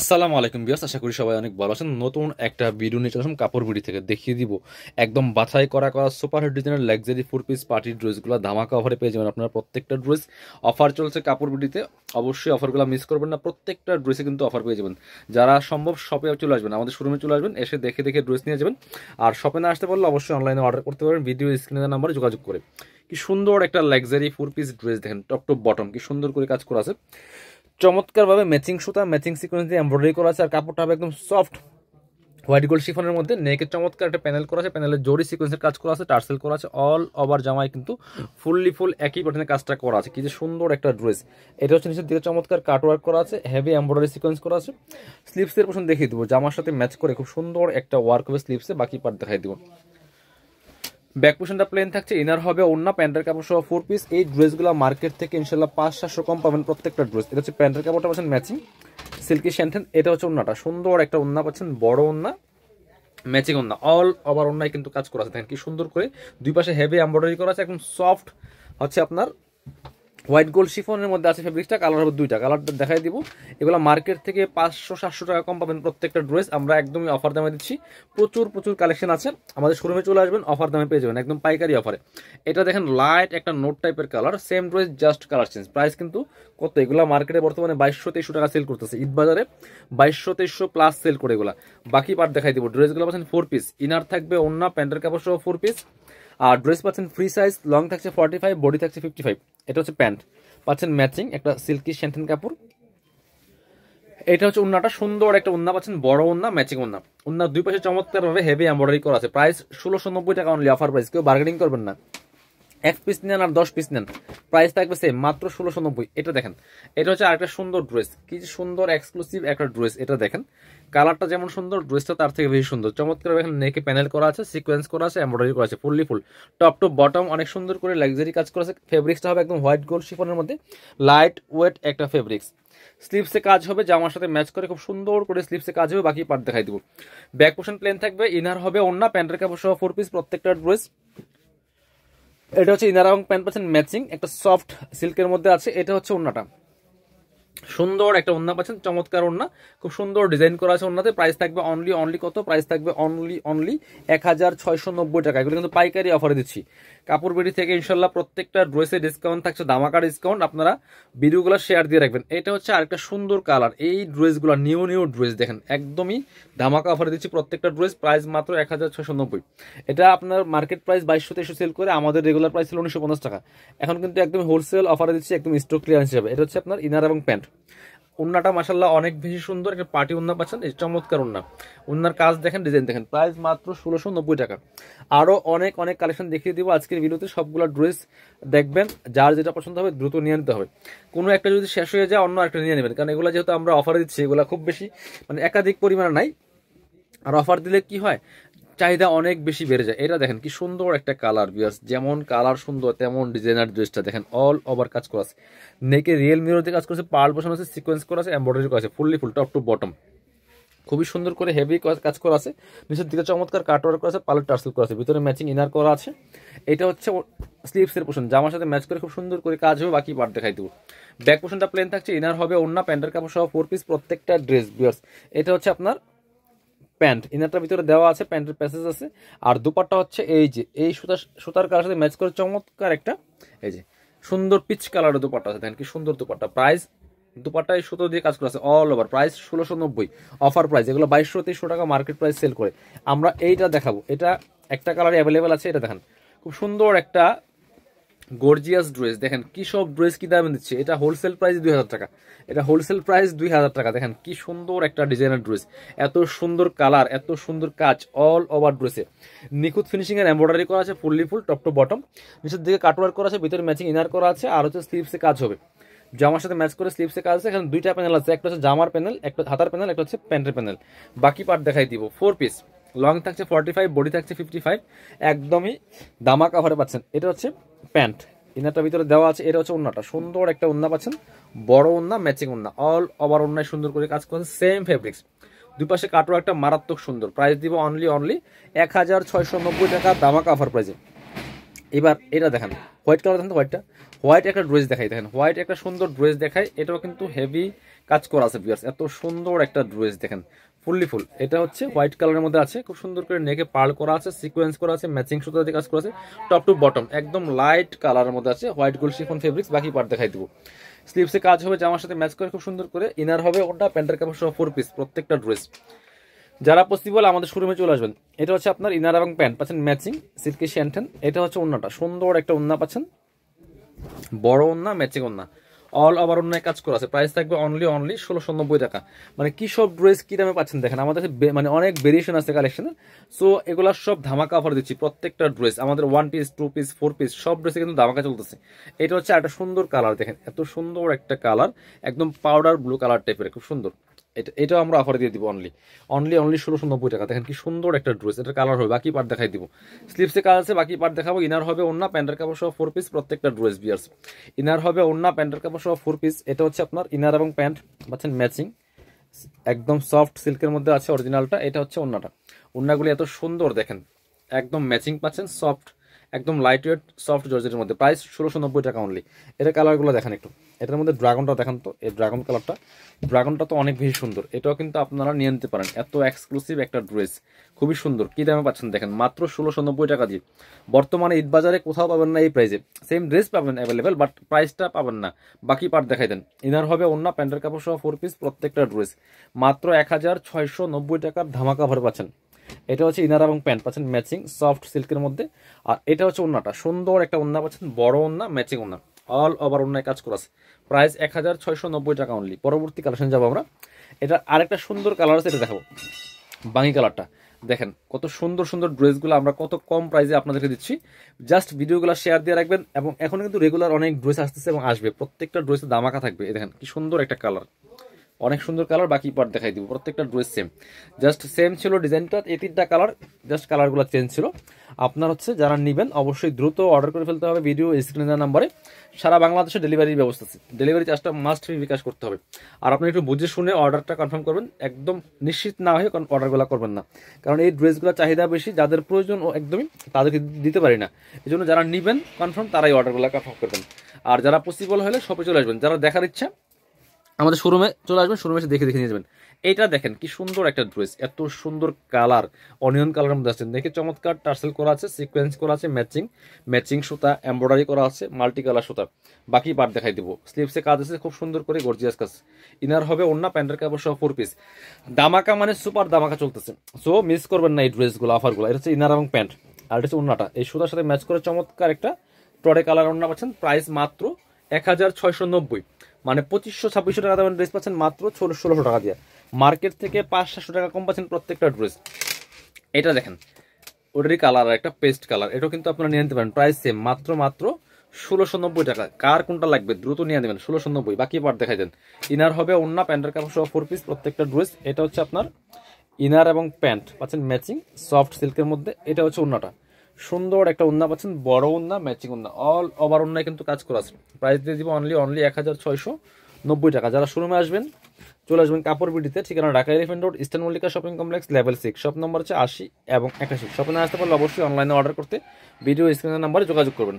আসসালামু আলাইকুম বিয়াস, আশা করি সবাই অনেক ভালো আছেন। নতুন একটা ভিডিও নিয়ে চলে আসলাম কাপড় বিড়ি থেকে। দেখিয়ে দিব একদম বাছাই করা সুপার হিট ডিজাইনের লাক্সারি 4 পিস পার্টি ড্রেসগুলো ধামাকা অফারে পেয়ে যাবেন। আপনারা প্রত্যেকটা ড্রেস অফার চলছে কাপড় বিড়িতে, অবশ্যই অফারগুলো মিস করবেন না। প্রত্যেকটা ড্রেসে কিন্তু অফার পেয়ে যাবেন। যারা সম্ভব শপে চলে আসবেন, আমাদের শোরুমে চলে আসবেন, এসে দেখে দেখে ড্রেস নিয়ে যাবেন। আর শপে না আসতে পারলে অবশ্যই অনলাইনে অর্ডার করতে পারবেন ভিডিও স্ক্রিনের নাম্বারে যোগাযোগ করে। কি সুন্দর একটা লাক্সারি 4 পিস ড্রেস দেখেন, টপ টপ বটম কি সুন্দর করে কাজ করা আছে। চমৎকারভাবে ম্যাচিং সুতা ম্যাচিং সিকোয়েন্স দিয়ে এমব্রয়ডারি করা আছে। আর কাপড়টা হবে একদম সফট হোয়াইট গোল্ড শিফনের মধ্যে। নেকের চমৎকার একটা প্যানেল করা আছে, প্যানেলের জরি সিকোয়েন্সের কাজ করা আছে, টার্সেল করা আছে। অল ওভার জামায় কিন্তু ফুল একই প্যাটার্নের কাজটা করা আছে। কি যে সুন্দর একটা ড্রেস। এটা হচ্ছে নিচের দিকে চমৎকার কাটওয়ার্ক করা আছে, হেভি এমব্রয়ডারি সিকোয়েন্স করা আছে। স্লিপসের পোর্শন দেখিয়ে দেবো, জামার সাথে ম্যাচ করে খুব সুন্দর একটা ওয়ার্ক হবে স্লিপসে। বাকি পার্ট দেখাই দেবো। ব্যাক পোর্শনটা প্লেন থাকছে, ইনার হবে ওন্না, প্যান্টের কাপড় সহ 4 পিস। এই ড্রেসগুলো মার্কেট থেকে ইনশাল্লাহ 500-700 কম পাবেন প্রত্যেকটা ড্রেস। এটা হচ্ছে প্যান্টের কাপড়টা পাচ্ছেন ম্যাচিং সিল্কি শ্যান্টেন। এটা হচ্ছে ওন্নাটা, সুন্দর একটা ওন্না পাচ্ছেন, বড় ওন্না, ম্যাচিং ওন্না। অল ওভার ওন্নায় কিন্তু কাজ করা আছে, দেখেন কি সুন্দর করে। দুই পাশে হেভি এমব্রয়ডারি করা আছে, একদম সফট হচ্ছে আপনার হোয়াইট গোল্ড শিফনের মধ্যে আছে ফেব্রিক্সটা। কালার হবে দুইটা, কালারটা দেখাই দিব। এগুলো মার্কেট থেকে 500-700 টাকা কম পাবেন প্রত্যেকটা ড্রেস। আমরা একদমই অফার দামে দিচ্ছি। প্রচুর কালেকশন আছে, আমাদের শোরুমে চলে আসবেন, অফার দামে পেয়ে যাবেন একদম পাইকারি অফারে। এটা দেখেন লাইট একটা নোট টাইপের colour, same dress just colour change. Price কিন্তু কত, এগুলো মার্কেটে বর্তমানে 2200-2300 টাকা সেল করতেছে। ঈদ বাজারে 2200-2300 প্লাস সেল করে এগুলা। বাকি পার্ট দেখাই দিব। ড্রেসগুলো পাচ্ছেন 4 পিস, ইনার থাকবে ওন্না, প্যান্টের কাপড় সহ 4 পিস। আর ড্রেস পাচ্ছেন ফ্রি সাইজ, লং থাকছে 45, বডি থাকছে 55। এটা হচ্ছে প্যান্ট পাচ্ছেন ম্যাচিং একটা সিল্কি শ্যান্টেন কাপড়। এটা হচ্ছে উন্নাটা, সুন্দর একটা উন্না পাচ্ছেন, বড় উন্না, ম্যাচিং উন্না। উন্নার দুই পাশে চমৎকার ভাবে হেভি এমব্রয়ডারি করা আছে। প্রাইস 1690 টাকা অনলি, অফার প্রাইস, কেউ বার্গেনিং করবেন না। 1 পিস নেন আর 10 পিস নেন, প্রাইস থাকবে সেম, মাত্র 1690। এটা দেখেন, এটা হচ্ছে আরেকটা সুন্দর ড্রেস। কি সুন্দর এক্সক্লুসিভ একটা ড্রেস। এটা দেখেন কালারটা যেমন সুন্দর, ড্রেসটা তার থেকে বেশি সুন্দর। চমৎকার দেখেন, নেকে প্যানেল করা আছে, সিকোয়েন্স করা আছে, এমব্রয়ডারি করা আছে ফুল টপ টু বটম, অনেক সুন্দর করে লাক্সারি কাজ করা আছে। ফেব্রিক্সটা হবে একদম হোয়াইট গোল্ড শিফনের মধ্যে, লাইট ওয়েট একটা ফেব্রিক্স। স্লিপসে কাজ হবে, জামার সাথে ম্যাচ করে খুব সুন্দর করে স্লিপসে কাজ হবে। বাকি পার্ট দেখাই দিব। ব্যাক পোর্শন প্লেন থাকবে, ইনার হবে ওন্না, প্যান্টের কাপড় সহ 4 পিস প্রত্যেকটা ড্রেস। এটা হচ্ছে ইনার এবং প্যান্ট পাচ্ছেন ম্যাচিং একটা সফট সিল্কের মধ্যে আছে। এটা হচ্ছে ওন্নাটা, সুন্দর একটা ওন্না পাচ্ছেন, চমৎকার ওন্না, খুব সুন্দর ডিজাইন করা আছে ওন্নাতে। প্রাইস থাকবে অনলি কত, প্রাইস থাকবে অনলি 1690 টাকা। এগুলো কিন্তু পাইকারি অফারে দিচ্ছি কাপড় বিড়ি থেকে। ইনশাল্লাহ প্রত্যেকটা ড্রেসে ডিসকাউন্ট থাকছে, ধামাকা ডিসকাউন্ট। আপনারা ভিডিওগুলো শেয়ার দিয়ে রাখবেন। এটা হচ্ছে আরেকটা সুন্দর কালার। এই ড্রেসগুলো নিউ ড্রেস দেখেন, একদমই ধামাকা অফারে দিচ্ছি প্রত্যেকটা ড্রেস। প্রাইস মাত্র 1690। এটা আপনার মার্কেট প্রাইস 2200-2300 সেল করে, আমাদের রেগুলার প্রাইস ছিল 1950 টাকা। এখন কিন্তু একদম হোলসেল অফারে দিচ্ছি, একদম স্টক ক্লিয়ারেন্স হিসাবে। এটা হচ্ছে আপনার ইনার এবং প্যান্ট। উন্নাটা মাশাল্লাহ অনেক বেশি সুন্দর, একটা পার্টি উন্না পাচ্ছেন, এই চমৎকার উন্না। উন্নার কাজ দেখেন, ডিজাইন দেখেন। প্রাইস মাত্র 1690 টাকা। আরো অনেক কালেকশন দেখিয়ে দিব আজকের ভিডিওতে। সবগুলো ড্রেস দেখবেন, যার যেটা পছন্দ হবে দ্রুত নিয়ে নিতে হবে। কোনো একটা যদি শেষ হয়ে যায় অন্য একটা নিয়ে নেবেন, কারণ এগুলো যেহেতু আমরা অফারে দিচ্ছি, এগুলো খুব বেশি মানে একাধিক পরিমাণে নাই। আর অফার দিলে কি হয়, চাহিদা অনেক বেশি বেড়ে যায়। এটা দেখেন কি সুন্দর একটা কালার ভিউয়ার্স, যেমন কালার সুন্দর তেমন ডিজাইনার। ড্রেসটা দেখেন অল ওভার কাজ করা আছে, নেকে রিয়েল মিরর দিয়ে কাজ করেছে, পার্ল বসানো আছে, সিকোয়েন্স করা আছে, এমব্রয়ডারি করা আছে ফুল টপ টু বটম। খুবই সুন্দর করে হেভি কাজ করা আছে। নিচের দিকে চমৎকার কাটওয়ার্ক করা আছে, পার্লার টার্সেল করা আছে, ভিতরে ম্যাচিং ইনার করা আছে। এটা হচ্ছে স্লিভসের পোর্শন, জামার সাথে ম্যাচ করে খুব সুন্দর করে কাজ হবে। বাকি পার্ট দেখাই দেবো। ব্যাক পোর্শনটা প্লেন থাকছে, ইনার হবে ওন্না, প্যান্টের কাপড় সহ 4 পিস প্রত্যেকটা ড্রেস ভিউয়ার্স। এটা হচ্ছে আপনার প্যান্ট, ইনারটার ভিতরে দেওয়া আছে, প্যান্টের প্যাসেজ আছে। আর দুপাট্টা হচ্ছে এই যে এই সুতার কালার সাথে ম্যাচ করে চমৎকার একটা এই যে সুন্দর পিচ কালারের দুপাট্টা আছে। দেখেন কি সুন্দর দুপাট্টা। প্রাইস দুপাট্টায় সুতো দিয়ে কাজ করা আছে all over. Price 1690, offer price. এগুলো 2200-2300 টাকা মার্কেট প্রাইস সেল করে। আমরা এইটা দেখাবো, এটা একটা কালার অ্যাভেলেবেল আছে। এটা দেখেন খুব সুন্দর একটা গর্জিয়াস ড্রেস। দেখেন কি সব ড্রেস কি দামে দিচ্ছে। এটা হোলসেল প্রাইস 2000 টাকা। এটা হোলসেল প্রাইস 2000 টাকা। দেখেন কি সুন্দর একটা ডিজাইনার ড্রেস, এত সুন্দর কালার, এত সুন্দর কাজ অল ওভার ড্রেসে। নিখুঁত ফিনিশিং এর এমব্রয়ডারি করা আছে ফুল টপ টু বটম। নিচের দিকে কাটওয়ার্ক করা আছে, ভিতরে ম্যাচিং ইনার করা আছে। আর হচ্ছে স্লিভসে কাজ হবে, জামার সাথে ম্যাচ করে স্লিভসে কাজ আছে। এখানে দুইটা প্যানেল আছে, একটা হচ্ছে জামার প্যানেল, একটা হাতার প্যানেল, একটা হচ্ছে প্যান্টের প্যানেল। বাকি পার্ট দেখাই দিব। 4 পিস, লং থাকছে 45, বডি থাকছে 55। একদমই দামাকা অফারে পাচ্ছেন। এটা হচ্ছে প্যান্ট, ইনারটার ভিতরে দেওয়া আছে। এটা হচ্ছে ওন্নাটা, সুন্দর একটা ওন্না পাচ্ছেন, বড় ওন্না, ম্যাচিং ওন্না, অল ওভার ওন্নায় সুন্দর করে কাজ করেছে, সেম ফেব্রিক্স। দুই পাশে কাটওয়ার্ক একটা মারাত্মক সুন্দর। প্রাইস দিব অনলি 1690 টাকা, দামাকা অফার প্রাইসে। এবার এটা দেখেন, হোয়াইট কালার দেখেন তো, হোয়াইট একটা ড্রেস দেখাই। দেখেন হোয়াইট একটা সুন্দর ড্রেস দেখায়, এটাও কিন্তু হেভি কাজ করা আছে ভিউয়ার্স। এত সুন্দর একটা ড্রেস দেখেন, ফুললি ফুল। এটা হচ্ছে হোয়াইট কালারের মধ্যে আছে, খুব সুন্দর করে নেকে পার্ল করা আছে, সিকোয়েন্স করা আছে, ম্যাচিং সুতা দিয়ে কাজ করা আছে, টপ টু বটম একদম লাইট কালারের মধ্যে আছে, হোয়াইট গোল্ড শিফন ফেব্রিক্স। বাকি পার্ট দেখাই দেবো। স্লিভসে কাজ হবে জামার সাথে ম্যাচ করে খুব সুন্দর করে। ইনার হবে ওটা প্যান্টের কাপড় সহ 4 পিস প্রত্যেকটা ড্রেস। যারা পসিবল আমাদের শোরুমে চলে আসবেন। এটা হচ্ছে আপনার ইনার এবং প্যান্ট পাচ্ছেন ম্যাচিং সিল্কি শ্যান্টেন। এটা হচ্ছে ওন্নাটা, সুন্দর একটা ওন্না পাচ্ছেন, বড় ওন্না, ম্যাচিং ওন্না, অল ওভার ওন্নায় কাজ করা আছে। প্রাইস থাকবে অনলি 1690 টাকা। মানে কি সব ড্রেস কি দামে পাচ্ছেন দেখেন, আমাদের মানে অনেক ভেরিয়েশন আছে কালেকশনের। সো এগুলা সব ধামাকা অফার দিচ্ছি। প্রত্যেকটা ড্রেস আমাদের 1 পিস 2 পিস 4 পিস সব ড্রেসে কিন্তু ধামাকা চলতেছে। এটা হচ্ছে একটা সুন্দর কালার দেখেন, এত সুন্দর একটা কালার, একদম পাউডার ব্লু কালার টাইপের, খুব সুন্দর। এটাও আমরা অফার দিয়ে দিব অনলি 1690 টাকা। দেখেন কি সুন্দর একটা ড্রেস, এটার কালার হবে। বাকি পার্ট দেখাই দিব। স্লিভসে কাজ আছে, বাকি পার্ট দেখাবো। ইনার হবে ওন্না প্যান্টের কাপড় সহ 4 পিস প্রত্যেকটা ড্রেস ভিউয়ার্স। ইনার হবে ওন্না প্যান্টের কাপড় সহ 4 পিস। এটা হচ্ছে আপনার ইনার এবং প্যান্ট পাচ্ছেন ম্যাচিং, একদম সফট সিল্কের মধ্যে আছে অরিজিনালটা। এটা হচ্ছে ওন্নাটা। ওন্নাগুলি এত সুন্দর দেখেন, একদম ম্যাচিং পাচ্ছেন, সফট একদম লাইট ওয়েট সফট জর্জেটের মধ্যে। প্রাইস 1690 টাকা অনলি। এটা কালারগুলো দেখেন একটু, এটার মধ্যে ড্রাগনটা দেখেন তো, এই ড্রাগন কালারটা, ড্রাগনটা তো অনেক বেশি সুন্দর। এটাও কিন্তু আপনারা নিয়ে নিতে পারেন, এত এক্সক্লুসিভ একটা ড্রেস, খুবই সুন্দর। কি দামে পাচ্ছেন দেখেন, মাত্র 1690 টাকা দিয়ে। বর্তমানে ঈদ বাজারে কোথাও পাবেন না এই প্রাইসে। সেম ড্রেস পাবেন অ্যাভেলেবেল, বাট প্রাইসটা পাবেন না। বাকি পার্ট দেখাই দেন। ইনার হবে ওন্না প্যান্টের কাপড় সহ 4 পিস প্রত্যেকটা ড্রেস, মাত্র 1690 টাকার ধামাকা অফার পাচ্ছেন। এটা হচ্ছে ইনার এবং প্যান্ট পাচ্ছেন ম্যাচিং সফট সিল্কের মধ্যে। আর এটা হচ্ছে ওন্নাটা, সুন্দর একটা ওন্না পাচ্ছেন, বড় ওন্না, ম্যাচিং ওন্না, অল ওভার ওন্নায় কাজ করা আছে। প্রাইস 1690 টাকা অনলি। পরবর্তী কালেকশন যাবো আমরা। এটা আরেকটা সুন্দর কালার আছে, এটা দেখাবো। বাঙি কালারটা দেখেন, কত সুন্দর সুন্দর ড্রেসগুলো আমরা কত কম প্রাইসে আপনাদেরকে দিচ্ছি। জাস্ট ভিডিওগুলো শেয়ার দিয়ে রাখবেন। এবং এখন কিন্তু রেগুলার অনেক ড্রেস আসতেছে এবং আসবে, প্রত্যেকটা ড্রেসে দামাকা থাকবে। দেখেন কি সুন্দর একটা কালার, অনেক সুন্দর কালার। বাকি পার্ট দেখাই দিব। প্রত্যেকটা ড্রেস সেম, জাস্ট সেম ছিল ডিজাইনটা, এই 3টা কালার, জাস্ট কালারগুলো চেঞ্জ ছিল। আপনার হচ্ছে যারা নেবেন অবশ্যই দ্রুত অর্ডার করে ফেলতে হবে। ভিডিও স্ক্রিনে দেওয়া নাম্বারে সারা বাংলাদেশে ডেলিভারির ব্যবস্থা আছে। ডেলিভারি চার্জটা মাস্ট ফি বিকাশ করতে হবে। আর আপনি একটু বুঝে শুনে অর্ডারটা কনফার্ম করবেন, একদম নিশ্চিত না হয়ে অর্ডারগুলো করবেন না। কারণ এই ড্রেসগুলো চাহিদা বেশি, যাদের প্রয়োজন ও একদমই তাদেরকে দিতে পারি না। এই জন্য যারা নেবেন কনফার্ম তারাই অর্ডারগুলো কনফার্ম করবেন। আর যারা পসিবল হলে শপে চলে আসবেন। যারা দেখার ইচ্ছা আমাদের শোরুমে চলে আসবেন, শোরুমে এসে দেখে নিয়ে যাবেন। এইটা দেখেন কি সুন্দর একটা ড্রেস, এত সুন্দর কালার, অনিয়ন কালারের মধ্যে আছে। দেখে চমৎকার টার্সেল করা আছে, সিকোয়েন্স করা আছে, ম্যাচিং সুতা এমব্রয়ডারি করা আছে, মাল্টি কালার সুতা। বাকি পার্ট দেখাই দিব। স্লিভসে কাজ আছে খুব সুন্দর করে, গর্জিয়াস কাজ। ইনার হবে ওন্না প্যান্টের কাপড় সহ 4 পিস। দামাকা মানে সুপার দামাকা চলতেছে, সো মিস করবেন না এই ড্রেসগুলো, অফারগুলো। এটা হচ্ছে ইনার এবং প্যান্ট, আর এটা হচ্ছে ওন্নাটা। এই সুতার সাথে ম্যাচ করে চমৎকার একটা টরে কালার ওন্না পাচ্ছেন। প্রাইস মাত্র 1690, মানে 2500-2600 টাকা দামের ড্রেস পাচ্ছেন মাত্র 1600 টাকা দিয়ে। মার্কেট থেকে 500-700 টাকা কম পাচ্ছেন প্রত্যেকটা ড্রেস। এটা দেখেন, ওটারই কালার একটা পেস্ট কালার, এটাও কিন্তু আপনারা নিয়ে নিতে পারেন। প্রাইস সেম, মাত্র 1690 টাকা। কার কোনটা লাগবে দ্রুত নিয়ে নেবেন, 1690। বাকি পার্ট দেখাই দেন। ইনার হবে ওন্না প্যান্টের কাপড় সহ 4 পিস প্রত্যেকটা ড্রেস। এটা হচ্ছে আপনার ইনার এবং প্যান্ট পাচ্ছেন ম্যাচিং সফট সিল্কের মধ্যে। এটা হচ্ছে ওন্নাটা, সুন্দর একটা ওন্না পাচ্ছেন, বড় ওন্না, ম্যাচিং ওন্না, অল ওভার ওন্নায় কিন্তু কাজ করা আছে। প্রাইস দিয়ে দিব অনলি 1690 টাকা। যারা শোরুমে আসবেন চলে আসবেন কাপড় বিডিতে, ঠিকানা Dhaka elephant road, eastern Mallika shopping complex, level 6, shop number হচ্ছে 80 এবং 81। শপে না আসতে পারলে অবশ্যই অনলাইনে অর্ডার করতে ভিডিও স্ক্রিনের নাম্বারে যোগাযোগ করবেন।